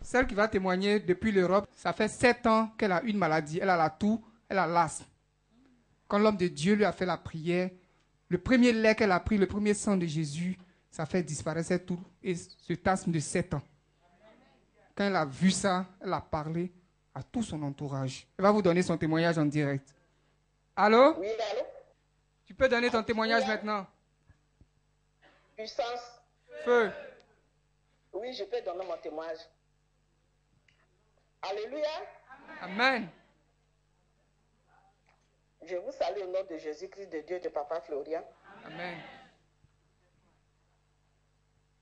Celle qui va témoigner depuis l'Europe, ça fait 7 ans qu'elle a une maladie. Elle a la toux, elle a l'asthme. Quand l'homme de Dieu lui a fait la prière, le premier lait qu'elle a pris, le premier sang de Jésus, ça fait disparaître cette toux et cet asthme de 7 ans. Quand elle a vu ça, elle a parlé à tout son entourage. Elle va vous donner son témoignage en direct. Allô? Oui, allô? Tu peux donner ton témoignage maintenant. Puissance. Feu. Oui, je peux donner mon témoignage. Alléluia. Amen. Je vous salue au nom de Jésus-Christ, de Dieu, de Papa Florian. Amen.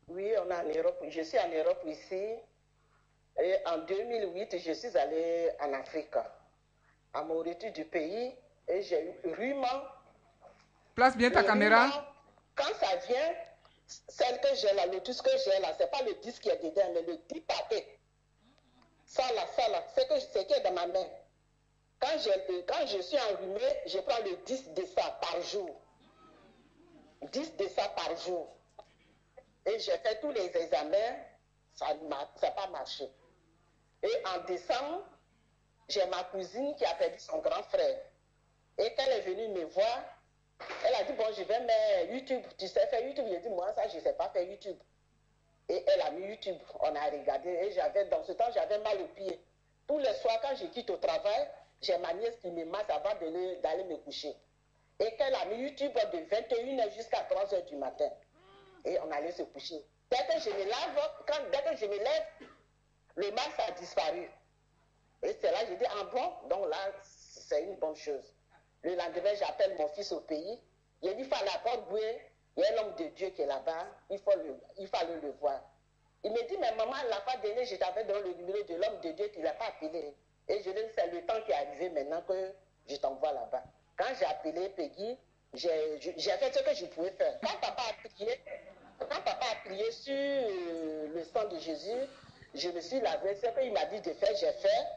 Oui, on est en Europe. Je suis en Europe ici. Et en 2008, je suis allé en Afrique. À mon retour du pays, et j'ai eu rhume. Place bien ta caméra. Rhume, quand ça vient, celle que j'ai là, le disque que j'ai là, c'est pas le disque qui est dedans, mais le disque papier. Ça là, c'est ce qui est dans ma main. Quand je suis enrhumé, je prends le 10 de ça par jour. 10 de ça par jour. Et j'ai fait tous les examens, ça n'a pas marché. Et en décembre, j'ai ma cousine qui a perdu son grand frère. Et quand elle est venue me voir, elle a dit, bon, je vais mettre YouTube. Tu sais faire YouTube? J'ai dit, moi, ça, je ne sais pas faire YouTube. Et elle a mis YouTube. On a regardé. Et dans ce temps, j'avais mal au pied. Tous les soirs, quand je quitte au travail, j'ai ma nièce qui me masse avant d'aller me coucher. Et qu'elle a mis YouTube de 21h jusqu'à 3h du matin. Et on allait se coucher. Dès que je me lève, le mal, ça a disparu. Et c'est là que j'ai dit, ah bon, donc là, c'est une bonne chose. Le lendemain, j'appelle mon fils au pays. Il dit, il faut la porte bouée. Il y a un homme de Dieu qui est là-bas. Il fallait le voir. Il me dit, mais maman, la fois dernière, je t'avais donné le numéro de l'homme de Dieu, tu ne l'as pas appelé. Et je lui ai dit, c'est le temps qui est arrivé maintenant que je t'envoie là-bas. Quand j'ai appelé Peggy, j'ai fait ce que je pouvais faire. Quand papa a prié sur le sang de Jésus, je me suis lavé. Ce qu'il m'a dit de faire, j'ai fait.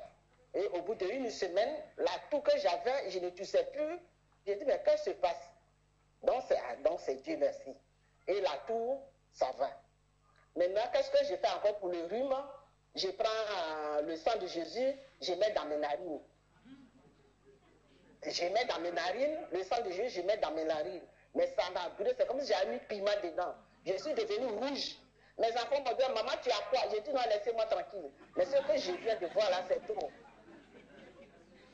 Et au bout d'une semaine, la toux que j'avais, je ne toussais plus. J'ai dit, mais qu'est-ce qui se passe? Donc c'est Dieu merci. Et la toux, ça va. Maintenant, qu'est-ce que je fais encore pour le rhume? Je prends le sang de Jésus, je mets dans mes narines. Je mets dans mes narines, le sang de Jésus, je mets dans mes narines. Mais ça m'a brûlé, c'est comme si j'avais mis piment dedans. Je suis devenue rouge. Mes enfants m'ont dit, maman, tu as quoi? J'ai dit, non, laissez-moi tranquille. Mais ce que je viens de voir là, c'est trop.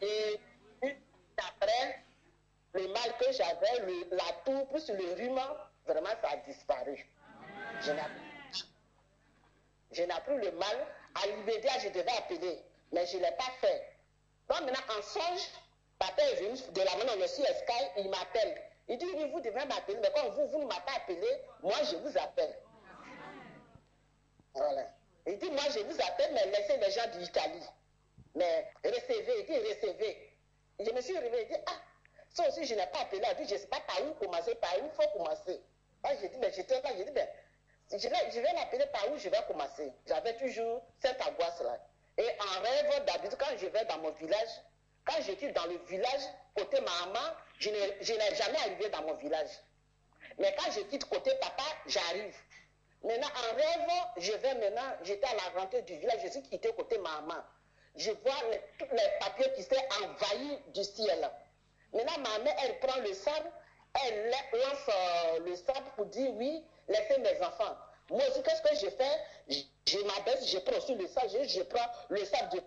Et après, le mal que j'avais, la toux plus le rhume, vraiment, ça a disparu. Je n'ai plus le mal. À l'immédiat, je devais appeler, mais je ne l'ai pas fait. Donc maintenant, en songe, papa est venu de la main, on est sur Skype, il m'appelle. Il dit, oui, vous devez m'appeler, mais quand vous ne m'avez pas appelé, moi, je vous appelle. Voilà. Il dit, moi, je vous appelle, mais laissez les gens d'Italie. Mais recevez, il dit, recevez. Et je me suis réveillé, il dit, ah, ça aussi, je n'ai pas appelé. Il dit, je ne sais pas par où commencer, par où il faut commencer. Ah, j'ai dit, mais j'étais là, j'ai dit, ben, je vais l'appeler par où je vais commencer. J'avais toujours cette angoisse-là. Et en rêve, d'habitude, quand je vais dans mon village, quand je suis dans le village, côté maman, je n'ai jamais arrivé dans mon village. Mais quand je quitte côté papa, j'arrive. Maintenant, en rêve, j'étais à la rentrée du village, je suis quitté côté maman. Je vois tous les papiers qui sont envahis du ciel. Maintenant, ma mère, elle prend le sable, elle lance le sable pour dire oui, laissez mes enfants. Moi aussi, qu'est-ce que je fais? Je m'abaisse, je prends aussi le sable, je prends le sable de